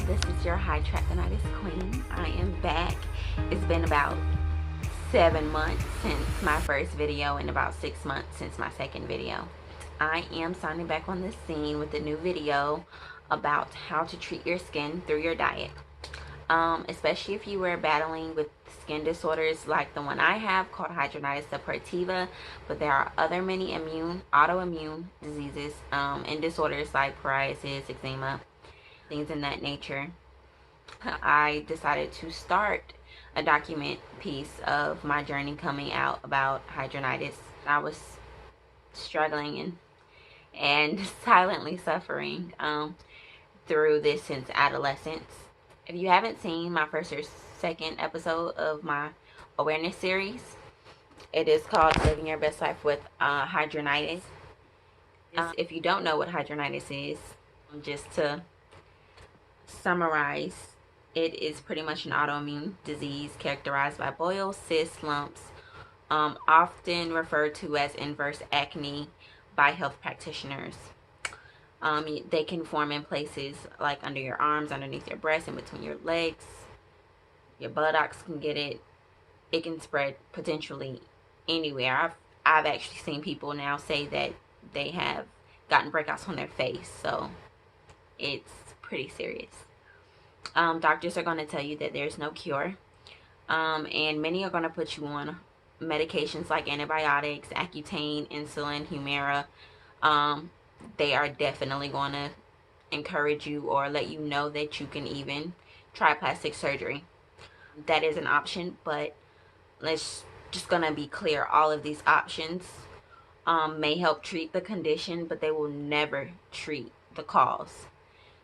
This is your Hidradenitis Queen. I am back. It's been about 7 months since my first video and about 6 months since my second video. I am signing back on the scene with a new video about how to treat your skin through your diet. Especially if you were battling with skin disorders like the one I have called Hidradenitis Suppurativa, but there are other many autoimmune diseases and disorders like psoriasis, eczema, things in that nature. I decided to start a document piece of my journey coming out about hidradenitis. I was struggling and silently suffering through this since adolescence. If you haven't seen my first or second episode of my awareness series, it is called Living Your Best Life with Hidradenitis. If you don't know what hidradenitis is, just to summarize, it is pretty much an autoimmune disease characterized by boils, cysts, lumps, often referred to as inverse acne by health practitioners. They can form in places like under your arms, underneath your breasts, in between your legs. Your buttocks can get it. It can spread potentially anywhere. I've actually seen people now say that they have gotten breakouts on their face, so it's pretty serious. Doctors are going to tell you that there's no cure, and many are going to put you on medications like antibiotics, Accutane, insulin, Humira. They are definitely going to encourage you or let you know that you can even try plastic surgery. That is an option, but let's just gonna be clear, all of these options may help treat the condition, but they will never treat the cause.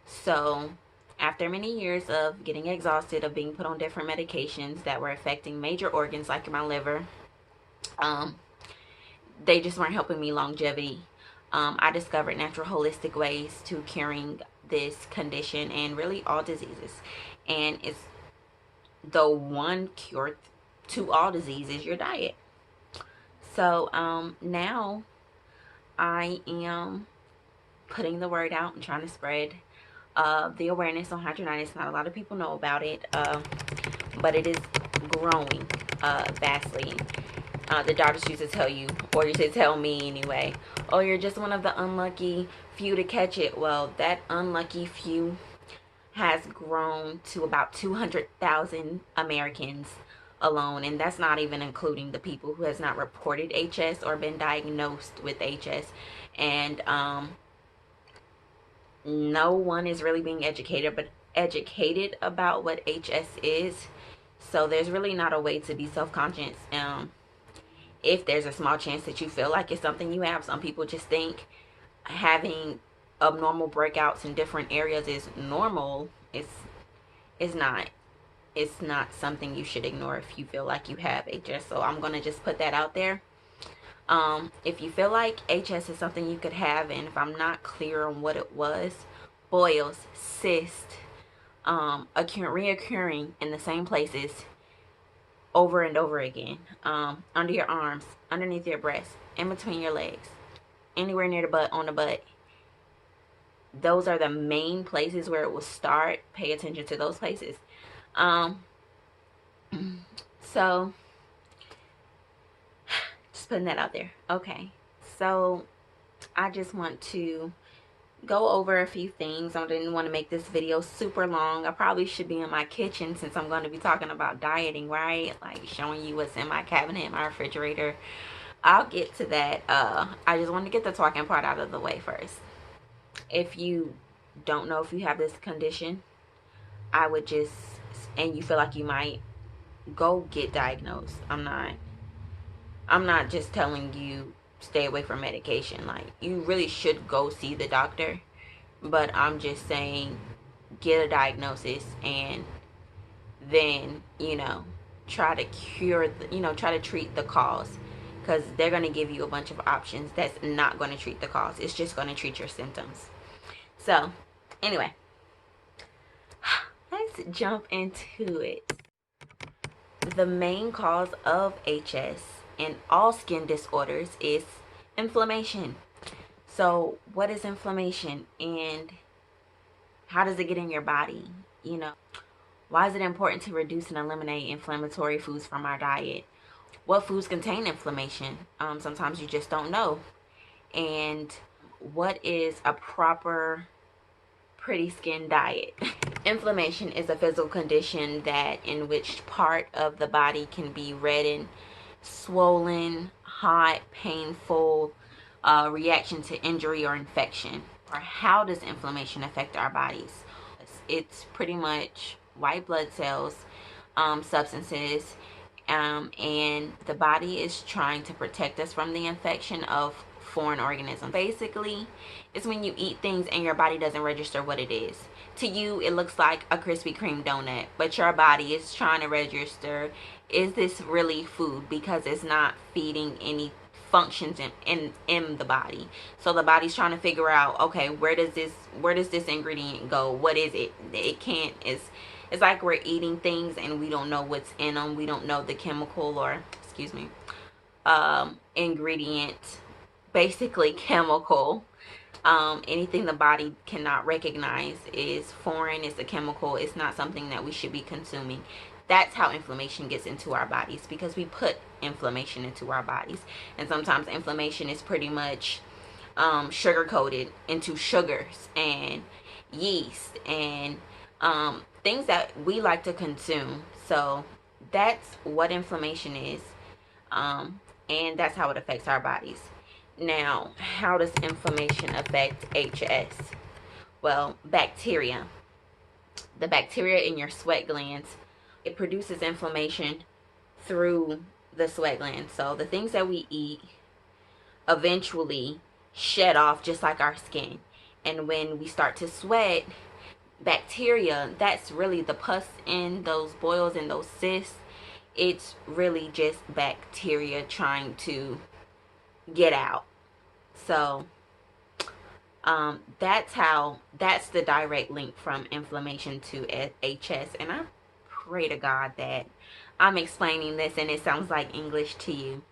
So after many years of getting exhausted, of being put on different medications that were affecting major organs like my liver, they just weren't helping me longevity. I discovered natural holistic ways to curing this condition and really all diseases, and it's the one cure to all diseases, your diet. So now I am putting the word out and trying to spread the awareness on hidradenitis. Not a lot of people know about it, but it is growing vastly. The doctors used to tell you, or used to tell me anyway, oh, you're just one of the unlucky few to catch it. Well, that unlucky few has grown to about 200,000 Americans alone, and that's not even including the people who has not reported HS or been diagnosed with HS. And no one is really being educated about what HS is, so there's really not a way to be self-conscious. If there's a small chance that you feel like it's something you have, some people just think having abnormal breakouts in different areas is normal. It's not. It's not something you should ignore if you feel like you have HS. So I'm gonna just put that out there. If you feel like HS is something you could have, and if I'm not clear on what it was, boils, cysts, reoccurring in the same places over and over again, under your arms, underneath your breasts, in between your legs, anywhere near the butt, on the butt. Those are the main places where it will start. Pay attention to those places. So just putting that out there. Okay, so I just want to go over a few things. I didn't want to make this video super long. I probably should be in my kitchen since I'm going to be talking about dieting, right? Like showing you what's in my cabinet, my refrigerator. I'll get to that. I just want to get the talking part out of the way first. If you don't know if you have this condition, I would just, and you feel like you might, go get diagnosed. I'm not just telling you stay away from medication. Like, you really should go see the doctor, but I'm just saying get a diagnosis and then, try to cure try to treat the cause, because they're going to give you a bunch of options that's not going to treat the cause. It's just going to treat your symptoms. So anyway, let's jump into it. The main cause of HS and all skin disorders is inflammation. So what is inflammation and how does it get in your body? Why is it important to reduce and eliminate inflammatory foods from our diet? What foods contain inflammation? Sometimes you just don't know. And what is a proper pretty skin diet? Inflammation is a physical condition that in which part of the body can be reddened, swollen, hot, painful, reaction to injury or infection. Or how does inflammation affect our bodies? It's pretty much white blood cells, substances, and the body is trying to protect us from the infection of foreign organisms. Basically, it's when you eat things and your body doesn't register what it is. To you, it looks like a Krispy Kreme donut, but your body is trying to register, is this really food? Because it's not feeding any functions in the body. So the body's trying to figure out, okay, where does this ingredient go? What is it? It can't. It's like we're eating things and we don't know what's in them. We don't know the chemical, or excuse me, ingredient, basically chemical. Anything the body cannot recognize is foreign. It's a chemical. It's not something that we should be consuming. That's how inflammation gets into our bodies, because we put inflammation into our bodies. And sometimes inflammation is pretty much sugar coated into sugars and yeast and things that we like to consume. So that's what inflammation is, and that's how it affects our bodies. Now, how does inflammation affect HS? Well, bacteria. The bacteria in your sweat glands, it produces inflammation through the sweat glands. So the things that we eat eventually shed off, just like our skin. And when we start to sweat, bacteria, that's really the pus in those boils and those cysts. It's really just bacteria trying to get out. So that's the direct link from inflammation to HS. And I pray to God that I'm explaining this and it sounds like English to you,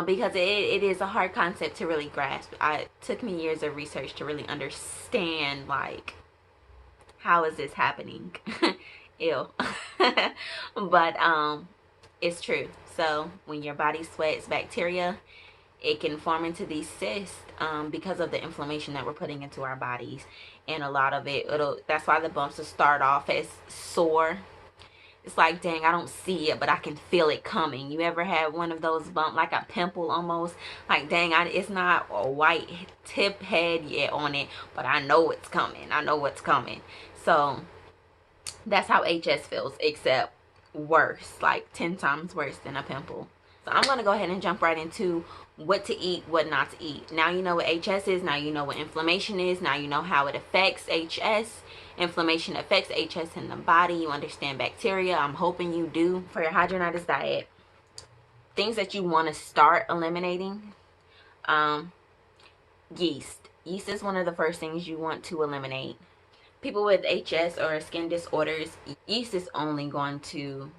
because it is a hard concept to really grasp. It took me years of research to really understand, like, how is this happening? Ew. But it's true. So when your body sweats, bacteria, it can form into these cysts because of the inflammation that we're putting into our bodies. And a lot of that's why the bumps will start off as sore. It's like, dang, I don't see it, but I can feel it coming. You ever had one of those bumps, like a pimple almost? Like, dang, it's not a white tip head yet on it, but I know it's coming. I know what's coming. So that's how HS feels, except worse, like 10 times worse than a pimple. So I'm going to go ahead and jump right into what to eat, what not to eat. Now you know what HS is. Now you know what inflammation is. Now you know how it affects HS. Inflammation affects HS in the body. You understand bacteria. I'm hoping you do. For your hydronitis diet, things that you want to start eliminating, yeast. Yeast is one of the first things you want to eliminate. People with HS or skin disorders, yeast is only going to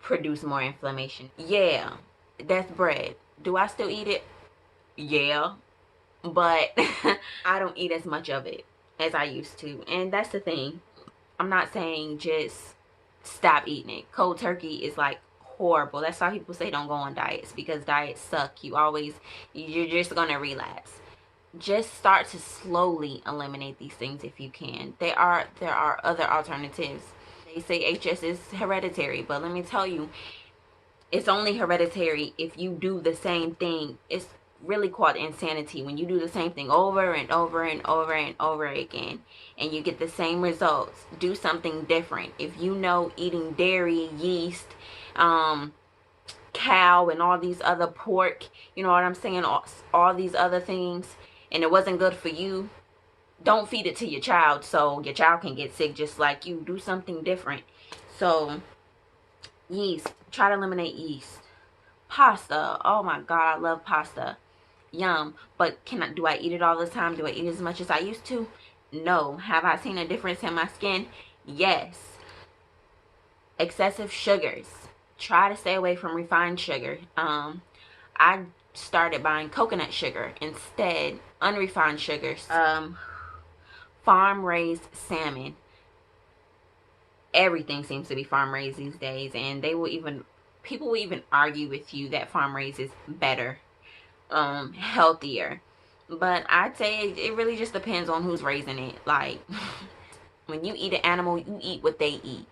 produce more inflammation. Yeah, that's bread. Do I still eat it? Yeah, but I don't eat as much of it as I used to. And that's the thing. I'm not saying just stop eating it. Cold turkey is like horrible. That's why people say don't go on diets, because diets suck. You're just gonna relapse. Just start to slowly eliminate these things if you can. There are other alternatives. They say HS is hereditary, but let me tell you, it's only hereditary if you do the same thing. It's really called insanity when you do the same thing over and over and over and over again and you get the same results. Do something different. If you know eating dairy, yeast, cow, and all these other pork, you know what I'm saying, all these other things, and it wasn't good for you, don't feed it to your child so your child can get sick just like you. Do something different. So yeast, try to eliminate yeast. Pasta, oh my god, I love pasta. Yum. But do I eat it all the time? Do I eat as much as I used to? No. Have I seen a difference in my skin? Yes. Excessive sugars, try to stay away from refined sugar. I started buying coconut sugar instead, unrefined sugars. Farm raised salmon, everything seems to be farm raised these days, and people will even argue with you that farm raised is better, healthier. But I'd say it really just depends on who's raising it. Like, when you eat an animal, you eat what they eat,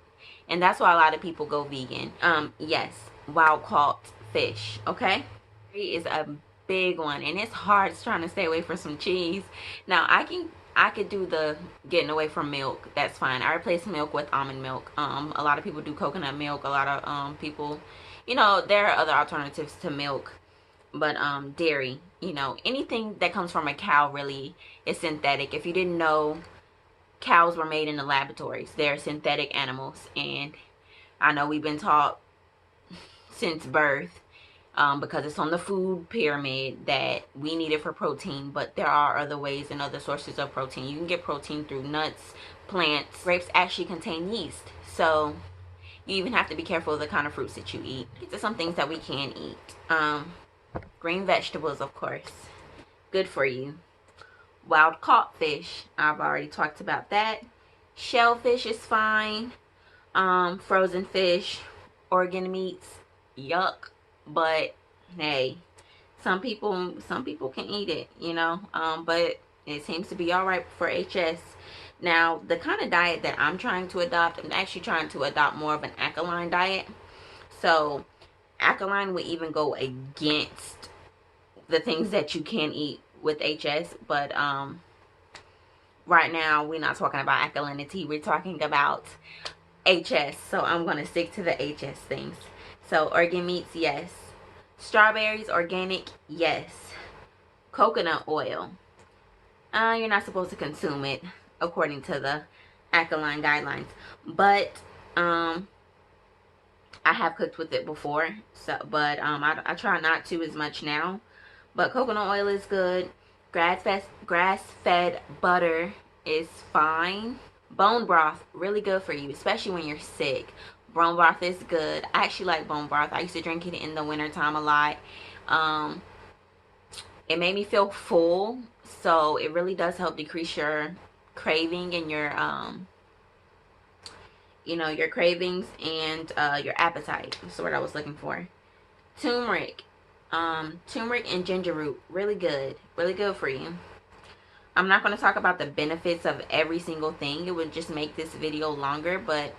and that's why a lot of people go vegan. Yes, wild caught fish. Okay, is a big one, and it's hard trying to stay away from some cheese. Now I could do the getting away from milk. That's fine. I replace milk with almond milk. A lot of people do coconut milk. A lot of people, there are other alternatives to milk. But dairy, anything that comes from a cow really is synthetic. If you didn't know, cows were made in the laboratories. They're synthetic animals, and I know we've been taught since birth, because it's on the food pyramid, that we need it for protein, but there are other ways and other sources of protein. You can get protein through nuts, plants. Grapes actually contain yeast, so you even have to be careful of the kind of fruits that you eat. These are some things that we can eat. Green vegetables, of course, good for you. Wild caught fish, I've already talked about that. Shellfish is fine. Frozen fish, organ meats, yuck. But hey, some people can eat it, but it seems to be all right for HS. Now, the kind of diet that I'm trying to adopt, I'm actually trying to adopt more of an alkaline diet. So alkaline would even go against the things that you can eat with HS, but right now we're not talking about alkalinity, we're talking about HS, so I'm going to stick to the HS things. So organ meats, yes. Strawberries, organic, yes. Coconut oil, you're not supposed to consume it according to the alkaline guidelines, but I have cooked with it before, so but I try not to as much now. But coconut oil is good. Grass-fed butter is fine. Bone broth, really good for you, especially when you're sick. Bone broth is good. I actually like bone broth. I used to drink it in the wintertime a lot. It made me feel full, so it really does help decrease your craving and your your cravings and your appetite. That's what I was looking for. Turmeric. Turmeric and ginger root, really good for you. I'm not going to talk about the benefits of every single thing. It would just make this video longer, but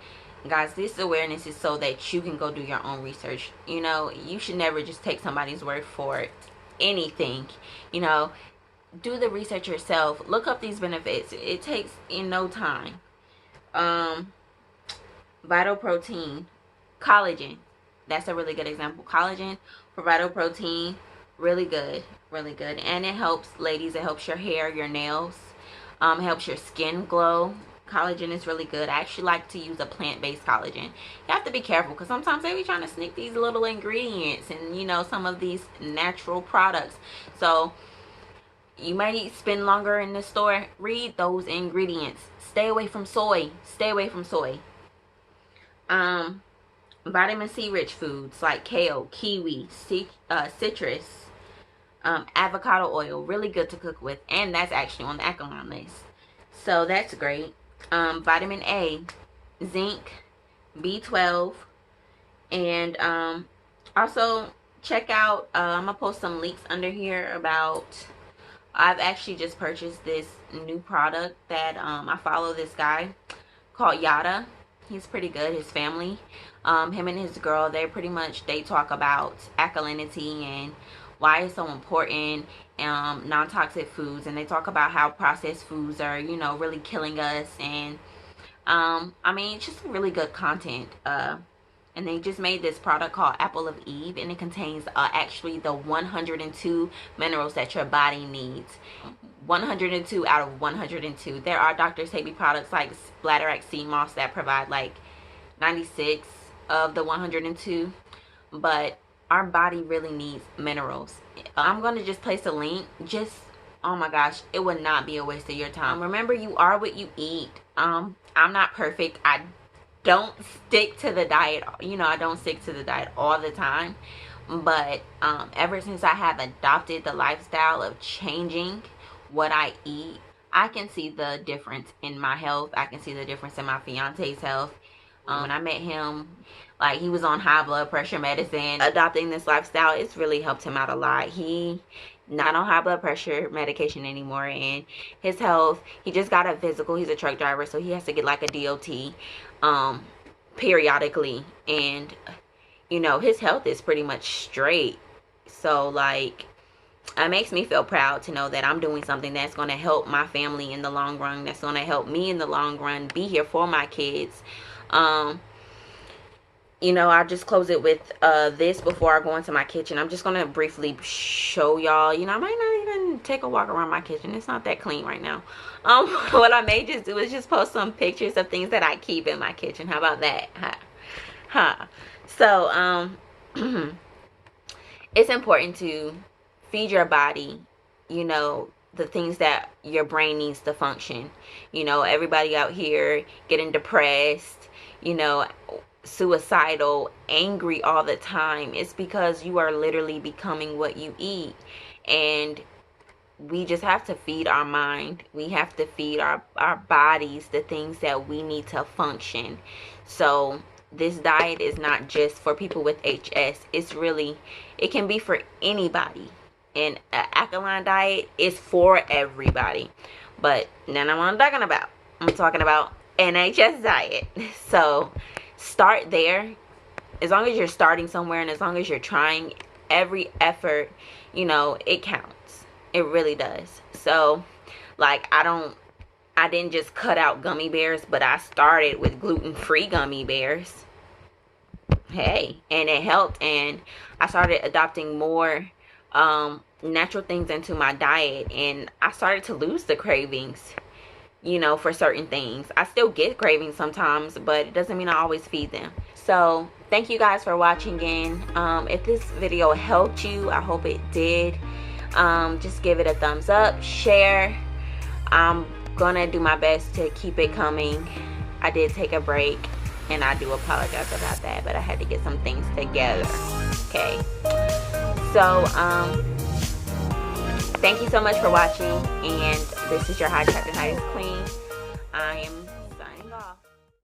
guys, this awareness is so that you can go do your own research. You should never just take somebody's word for anything. Do the research yourself. Look up these benefits. It takes no time. Vital protein, collagen, that's a really good example. Collagen for vital protein, really good, and it helps, ladies, it helps your hair, your nails, helps your skin glow. Collagen is really good. I actually like to use a plant-based collagen. You have to be careful because sometimes they be trying to sneak these little ingredients and some of these natural products, so you might spend longer in the store. Read those ingredients. Stay away from soy. Vitamin C rich foods like kale, kiwi, citrus, avocado oil, really good to cook with, and that's actually on the alkaline list, so that's great. Vitamin A, zinc, B12, and also check out, I'm gonna post some links under here about, I've actually just purchased this new product that I follow this guy called Yada. He's pretty good. His family, him and his girl, they talk about alkalinity and why it's so important, non-toxic foods, and they talk about how processed foods are really killing us, and I mean, it's just really good content. And they just made this product called Apple of Eve, and it contains actually the 102 minerals that your body needs. 102 out of 102. There are Dr. Sebi products like Bladder Sea Moss that provide like 96 of the 102, but our body really needs minerals. I'm going to just place a link. Oh my gosh, it would not be a waste of your time. Remember, you are what you eat. I'm not perfect. I don't stick to the diet. I don't stick to the diet all the time, but ever since I have adopted the lifestyle of changing what I eat, I can see the difference in my health. I can see the difference in my fiance's health. When I met him, like, he was on high blood pressure medicine. Adopting this lifestyle, it's really helped him out a lot. He not on high blood pressure medication anymore, and his health, he just got a physical. He's a truck driver, so he has to get like a DOT periodically, and you know, his health is pretty much straight. So like, it makes me feel proud to know that I'm doing something that's going to help my family in the long run, that's going to help me in the long run, be here for my kids. You know, I'll just close it with this before I go into my kitchen. I'm just going to briefly show y'all. You know, I might not even take a walk around my kitchen. It's not that clean right now. What I may just do is just post some pictures of things that I keep in my kitchen. How about that? So, it's important to feed your body, you know, the things that your brain needs to function. You know, everybody out here getting depressed, you know, suicidal, angry all the time. It's because you are literally becoming what you eat. And we just have to feed our mind. We have to feed our bodies the things that we need to function. So this diet is not just for people with HS. It's really, it can be for anybody. And an alkaline diet is for everybody. But none of what I'm talking about. I'm talking about an HS diet. So start there. As long as you're starting somewhere, and as long as you're trying, every effort, you know, it counts. It really does. So like, I didn't just cut out gummy bears, but I started with gluten-free gummy bears. Hey, and it helped, and I started adopting more natural things into my diet, and I started to lose the cravings, you know, for certain things. I still get cravings sometimes, but it doesn't mean I always feed them. So thank you guys for watching again. If this video helped you, I hope it did. Just give it a thumbs up, share. I'm gonna do my best to keep it coming. I did take a break, and I do apologize about that, but I had to get some things together. Okay, so thank you so much for watching, and this is your Hidradenitis Queen. I am